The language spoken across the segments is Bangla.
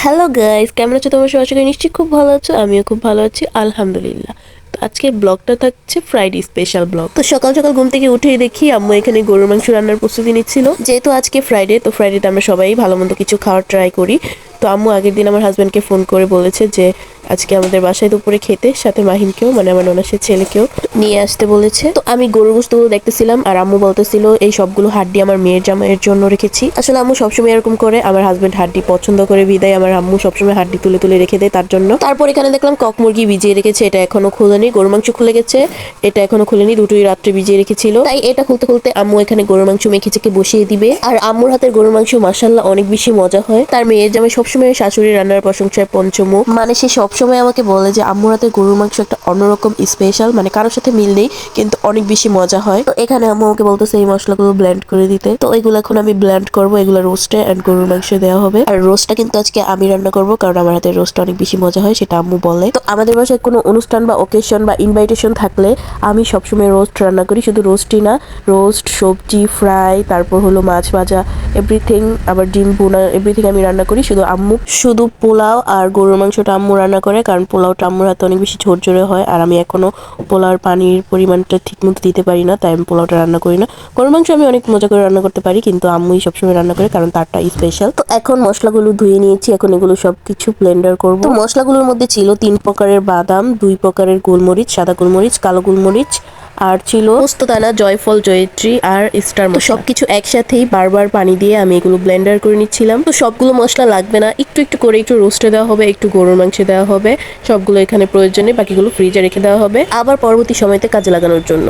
হ্যালো গাইস, কেমন আছো তোমরা সবাই? আশা করি নিশ্চয়ই খুব ভালো আছো। আমিও খুব ভালো আছি, আলহামদুলিল্লাহ। তো আজকে ব্লগটা থাকছে ফ্রাইডে স্পেশাল ব্লগ। তো সকাল সকাল ঘুম থেকে উঠেই দেখি আম্মু এখানে গরুর মাংস রান্নার প্রস্তুতি নিচ্ছিল। যেহেতু আজকে ফ্রাইডে, তো ফ্রাইডেতে আমরা সবাই ভালো মন্দ কিছু খাওয়ার ট্রাই করি। তো আম্মু আগের দিন আমার হাজব্যান্ডকে ফোন করে বলেছে যে আজকে আমাদের বাসায় দুপুরে খেতে, সাথে মাহিনকেও মানে আমার ননাসের ছেলেকেও নিয়ে আসতে বলেছে। তো আমি গরুর গোশতগুলো দেখতেছিলাম আর আম্মু বলতেছিল এই সবগুলো হাড্ডি আমার মেয়ের জামাইয়ের জন্য রেখেছি। আসলে আম্মু সবসময় এরকম করে, আমার হাজব্যান্ড হাড্ডি পছন্দ করে বিদায় আমার আম্মু সবসময় হাড্ডি তুলে তুলে রেখে দেয় তার জন্য। তারপর এখানে দেখলাম কক মুরগি ভিজিয়ে রেখেছে, এটা এখনো খুলেনি। গরুর মাংস খুলে গেছে, এটা এখনো খুলেনি, দুটোই রাত্রে ভিজিয়ে রেখেছিল। তাই এটা খুলতে খুলতে আম্মু এখানে গরুর মাংস মেখে চেকে বসিয়ে দিবে। আর আম্মুর হাতের গরুর মাংস মাশাআল্লাহ অনেক বেশি মজা হয়। তার মেয়ের জামাই সবসময় শাশুড়ি রান্নার প্রশংসায় পঞ্চমুখ, মানে সে সবসময় আমাকে বলে যে আম্মুর হাতের গরুর মাংস একটা অন্যরকম স্পেশাল, মানে কারোর সাথে মিল নেই কিন্তু অনেক বেশি মজা হয়। তো এখানে আম্মু আমাকে বলতেছে এই মশলাগুলো ব্লেন্ড করে দিতে। তো এগুলো এখন আমি ব্লেন্ড করবো, এগুলো রোস্টে এন্ড গরুর মাংস দেওয়া হবে। আর রোস্টটা কিন্তু আজকে আমি রান্না করবো, কারণ আমার হাতের রোস্ট অনেক বেশি মজা হয়, সেটা আম্মু বলে। তো আমাদের বাসায় কোনো অনুষ্ঠান বা ওকেশন বা ইনভাইটেশন থাকলে আমি সবসময় রোস্ট রান্না করি। শুধু রোস্টই না, রোস্ট, সবজি, ফ্রাই, তারপর হলো মাছ ভাজা, এভরিথিং, আবার ডিম বোনা, এভরিথিং আমি রান্না করি। শুধু পোলাও আর গরুর মাংসটা আম্মু রান্না করে, কারণ পোলাওটা আম্মুর হাতে অনেক বেশি ঝরঝরে হয় আর আমি এখনো পোলাওর পানির পরিমাণটা ঠিক মতো দিতে পারি না, তাই আমি পোলাওটা রান্না করি না। গরুর মাংস আমি অনেক মজা করে রান্না করতে পারি, কিন্তু আম্মুই সবসময় রান্না করে কারণ তারটা স্পেশাল। তো এখন মশলাগুলো ধুয়ে নিয়েছি, এখন এগুলো সবকিছু ব্লেন্ডার করব। তো মশলাগুলোর মধ্যে ছিল 3 প্রকারের বাদাম, 2 প্রকারের গোলমরিচ, সাদা গোলমরিচ, কালো গোলমরিচ, আর ছিল পোস্তদানা, জয়ফল, জয়ত্রী আর স্টার মশলা। সবকিছু একসাথেই বারবার পানি দিয়ে আমি এগুলো ব্লেন্ডার করে নিচ্ছিলাম। তো সবগুলো মশলা লাগবে না, একটু একটু করে, একটু রোস্টে দেওয়া হবে, একটু গরুর মাংসে দেওয়া হবে। সবগুলো এখানে প্রয়োজনে, বাকিগুলো ফ্রিজে রেখে দেওয়া হবে আবার পরবর্তী সময়তে কাজে লাগানোর জন্য।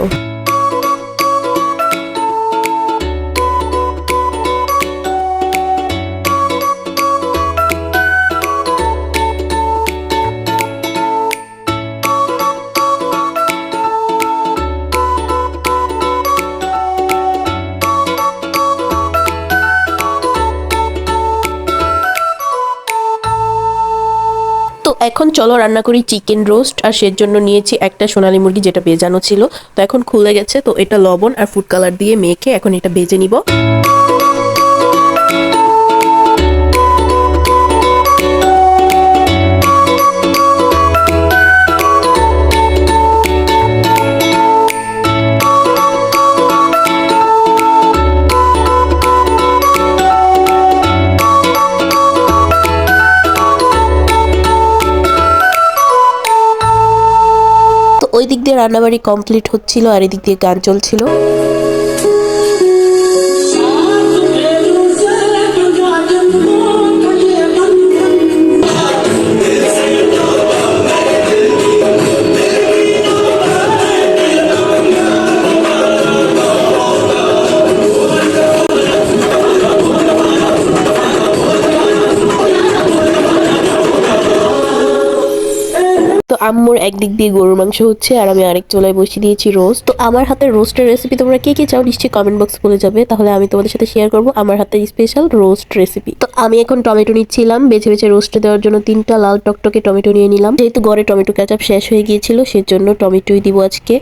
তো এখন চলো রান্না করি চিকেন রোস্ট। আর সের জন্য নিয়েছি একটা সোনালী মুরগি, যেটা ভেজানো ছিল। তো এখন খুলে গেছে, তো এটা লবণ আর ফুড কালার দিয়ে মেখে এখন এটা ভেজে নিব। ওই দিক দিয়ে রান্নাবাড়ি কমপ্লিট হচ্ছিল আর এদিক দিয়ে গান চলছিল। তো আম্মুর একদিক দিয়ে গরুর মাংস হচ্ছে আর আমি আরেক চুলায় বসিয়ে দিয়েছি রোস্ট। তো আমার হাতের রোস্টের রেসিপি তোমরা কে কে চাও নিশ্চয়ই কমেন্ট বক্স বলে যাবে, তাহলে আমি তোমাদের সাথে শেয়ার করব আমার হাতের স্পেশাল রোস্ট রেসিপি। তো আমি এখন টমেটো নিচ্ছিলাম, বেছে বেছে রোস্টে দেওয়ার জন্য 3টা লাল টকটকে টমেটো নিয়ে নিলাম। যেহেতু ঘরে টমেটো কেচাপ শেষ হয়ে গিয়েছিল, সেজন্য টমেটোই দিব আজকে।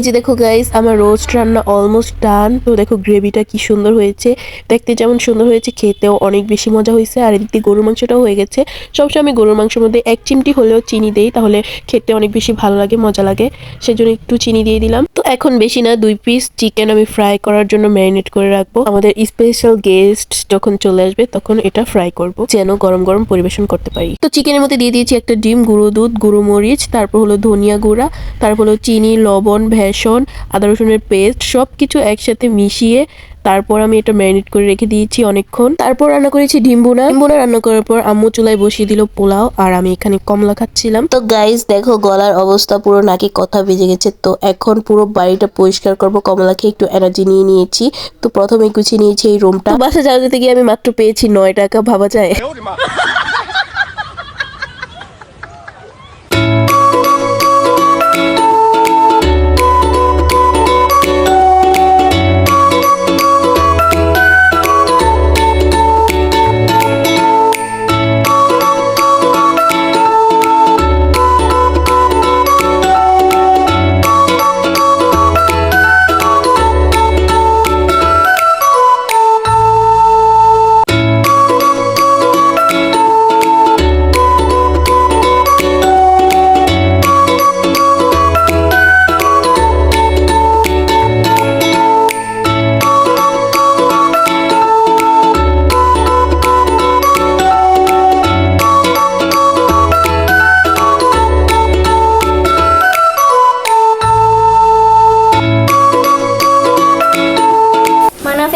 যে দেখো গাইস, আমার রোস্ট রান্না অলমোস্ট ডান। তো দেখো গ্রেভিটা কি সুন্দর হয়েছে, দেখতে যেমন সুন্দর হয়েছে খেতেও অনেক বেশি মজা হয়েছে। আর এদিকে গরুর মাংসটাও হয়ে গেছে। সবসময় আমি গরুর মাংসের মধ্যে 1 চিমটি হলেও চিনি দেই, তাহলে খেতে অনেক বেশি ভালো লাগে, মজা লাগে, সেজন্য একটু চিনি দিয়ে দিলাম। তো এখন বেশি না 2 পিস চিকেন আমি ফ্রাই করার জন্য ম্যারিনেট করে রাখবো। আমাদের স্পেশাল গেস্ট যখন চলে আসবে তখন এটা ফ্রাই করব, যেন গরম গরম পরিবেশন করতে পারি। তো চিকেনের মধ্যে দিয়ে দিয়েছি একটা ডিম, গুঁড়ো দুধ, গুঁড়ো মরিচ, তারপর হলো ধনিয়া গুঁড়া, তারপর হলো চিনি, লবণ, ভেষন, আদা রসুনের পেস্ট, সবকিছু একসাথে মিশিয়ে তারপর আমি এটা ম্যারিনেট করে রেখে দিয়েছি অনেকক্ষণ। তারপর রান্না করেছি ডিম বোনা। রান্না করার পর আম্মু চুলায় বসিয়ে দিল পোলাও, আর আমি এখানে কমলা খাচ্ছিলাম। তো গাইস দেখো গলার অবস্থা পুরো নাকি কথা বেজে গেছে। তো এখন পুরো বাড়িটা পরিষ্কার করব, কমলাকে একটু এনার্জি নিয়ে নিয়েছি। তো প্রথমে গুছিয়ে নিয়েছি এই রুমটা। বাসা যাওয়া যেতে গিয়ে আমি মাত্র পেয়েছি 9 টাকা, ভাবা যায়।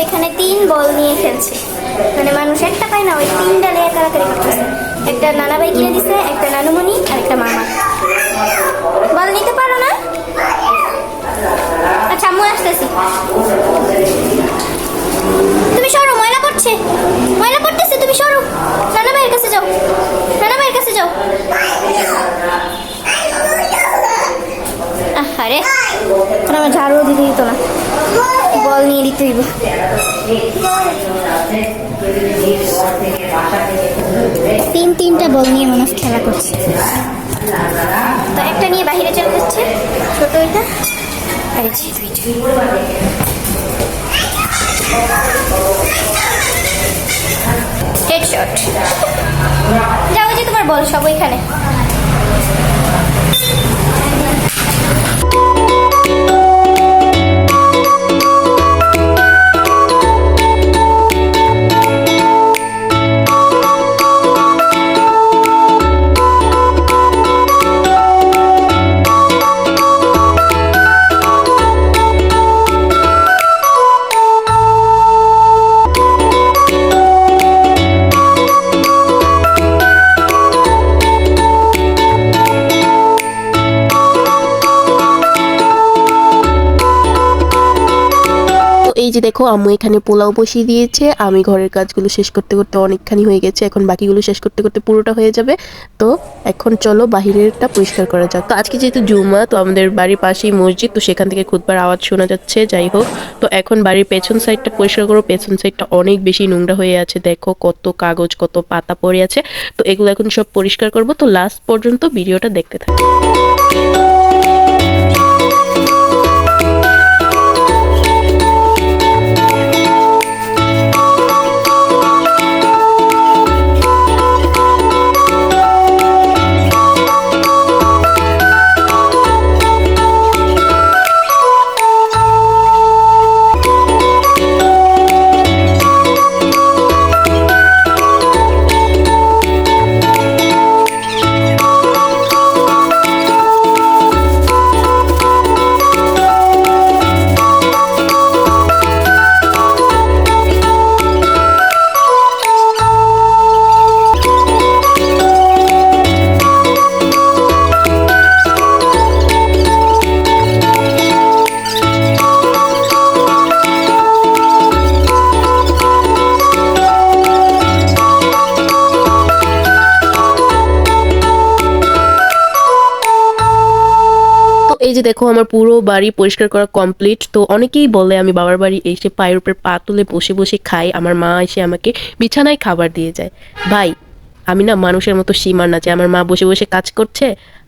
এখানে 3 বল নিয়ে খেলছে, মানে মানুষ একটা পায় না, ওই 3টা নিয়ে কারাকারি করতেছে। একটা নানা ভাই কিনে দিছে, একটা নানুমণি আর একটা মামা। বল নিতে পারো না? আচ্ছা আম্মু আসতেছি। তুমি সরো, ময়লা করছে, ময়লা করতেছে, তুমি সরো। নানা ভাইয়ের কাছে যাও, নানা ভাইয়ের কাছে যাও। আরে আমার ঝাড়ুও দিতে দিত না, বল নিয়ে দিতে হইব। তিনটা বল নিয়ে মানুষ খেলা করছে। তো একটা নিয়ে বাহিরে চলে যাচ্ছে, ছোট এটা। হেডশট। যাও, যে তোমার বল সব ওইখানে। এই যে দেখো আম্মু এখানে পোলাও বসিয়ে দিয়েছে। আমি ঘরের কাজগুলো শেষ করতে করতে অনেকখানি হয়ে গেছে, এখন বাকিগুলো শেষ করতে করতে পুরোটা হয়ে যাবে। তো এখন চলো বাহিরেরটা পরিষ্কার করা যাক। তো আজকে যেহেতু জুমা, তো আমাদের বাড়ির পাশেই মসজিদ, তো সেখান থেকে খুতবার আওয়াজ শোনা যাচ্ছে। যাই হোক, তো এখন বাড়ির পেছন সাইডটা পরিষ্কার করো। পেছন সাইডটা অনেক বেশি নোংরা হয়ে আছে, দেখো কত কাগজ, কত পাতা পড়ে আছে। তো এগুলো এখন সব পরিষ্কার করব। তো লাস্ট পর্যন্ত ভিডিওটা দেখতে থাকো। এই যে দেখো আমার পুরো বাড়ি পরিষ্কার করা কমপ্লিট। তো অনেকেই বলে আমি বাবার বাড়ি এসে পায়ের উপর পা তুলে বসে বসে খাই, আমার মা এসে আমাকে বিছানায় খাবার দিয়ে যায়। ভাই আমি না মানুষের মতো সীমার না যে আমার মা বসে বসে কাজ করছে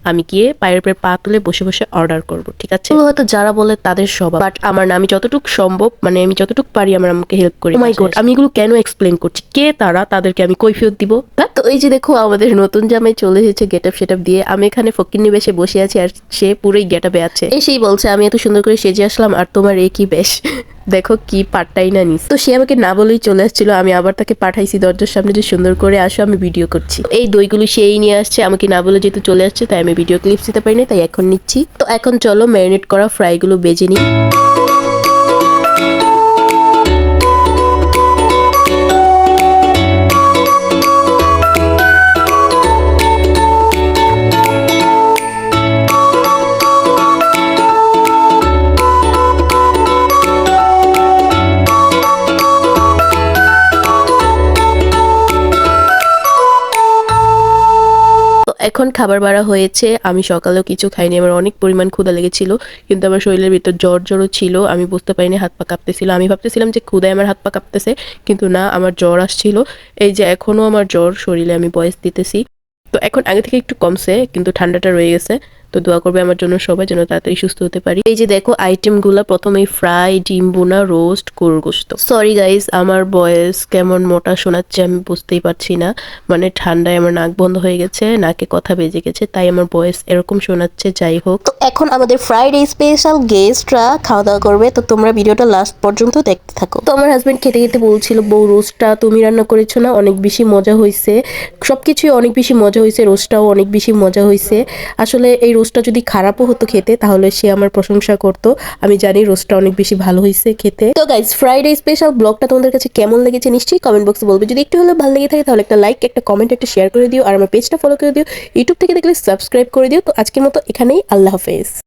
আমি গিয়ে পায়ের উপরে পা তুলে বসে বসে অর্ডার করব, ঠিক আছে? এগুলো হয়তো যারা বলে তাদের স্বভাব, বাট আমার না, আমি যতটুকু সম্ভব মানে আমি যতটুকু পারি আমার আম্মুকে হেল্প করি। মাই গড, আমি এগুলো কেন এক্সপ্লেন করছি, কে তারা, তাদেরকে আমি কৈফিয়ত দিব? তো এই যে দেখো আমাদের নতুন জামাই চলে এসেছে গেটআপ সেটআপ দিয়ে। আমি এখানে ফকিন্নি বেশে বসে আছি আর সে পুরোই গেটআপে আছে। এসেই বলছে আমি এত সুন্দর করে সেজে আসলাম আর তোমার এ কি বেশ, দেখো কি পাটটাই না নিস। তো সে আমাকে না বলেই চলে আসছিল, আমি আবার তাকে পাঠাইছি দরজার সামনে যে সুন্দর করে আসো আমি ভিডিও করছি। এই দইগুলো সেই নিয়ে আসছে, আমাকে না বলে যেহেতু চলে আসছে তাই আমি ভিডিও ক্লিপস দিতে পারিনি, তাই এখন নিচ্ছি। তো এখন চলো ম্যারিনেট করা ফ্রাইগুলো বেজে নিই। এখন খাবার বাড়া হয়েছে। আমি সকালেও কিছু খাইনি, আমার অনেক পরিমাণ ক্ষুধা লেগেছিল, কিন্তু আমার শরীরের ভিতর জ্বরও ছিল। আমি বুঝতে পারিনি, হাত পা কাঁপতেছিল। আমি ভাবতেছিলাম যে ক্ষুধায় আমার হাত পা কাঁপতেছে, কিন্তু না, আমার জ্বর আসছিল। এই যে এখনো আমার জ্বর শরীরে, আমি বয়স দিতেছি। তো এখন আগে থেকে একটু কমছে, কিন্তু ঠান্ডাটা রয়ে গেছে। তো দোয়া করবে আমার জন্য সবাই, যেন তাড়াতাড়ি সুস্থ হতে পারি। এই যে দেখো আইটেমগুলো, প্রথমেই ফ্রাই, ডিম বোনা, রোস্ট, গরুর গোশত। সরি গাইজ, আমার ভয়েস কেমন মোটা শোনাচ্ছে আমি বুঝতেই পারছি না, মানে ঠান্ডায় আমার নাক বন্ধ হয়ে গেছে, নাকে কথা বেজে গেছে, তাই আমার ভয়েস এরকম শোনাচ্ছে। যাই হোক, তো এখন আমাদের ফ্রাইডে স্পেশাল গেস্টরা খাওয়া দাওয়া করবে, তো তোমরা ভিডিওটা লাস্ট পর্যন্ত দেখতে থাকো। তো আমার হাজবেন্ড খেতে খেতে বলছিল, বউ রোস্টটা তুমি রান্না করেছো না, অনেক বেশি মজা হয়েছে, সবকিছুই অনেক বেশি মজা হয়েছে, রোস্টটাও অনেক বেশি মজা হয়েছে। আসলে এই রোস্টটা যদি খারাপও হতো খেতে তাহলে সে আমার প্রশংসা করতো। আমি জানি রোস্টটা অনেক বেশি ভালো হয়েছে খেতে। তো গাইজ, ফ্রাইডে স্পেশাল ব্লগটা তোমাদের কাছে কেমন লেগেছে নিশ্চয়ই কমেন্ট বক্সে বলবে। যদি একটু হলেও ভালো লেগে থাকে তাহলে একটা লাইক, একটা কমেন্ট, একটা শেয়ার করে দিও, আর আমার পেজটা ফলো করে দিও। ইউটিউব থেকে দেখলে সাবস্ক্রাইব করে দিও। তো আজকের মতো এখানেই, আল্লাহ হাফেজ।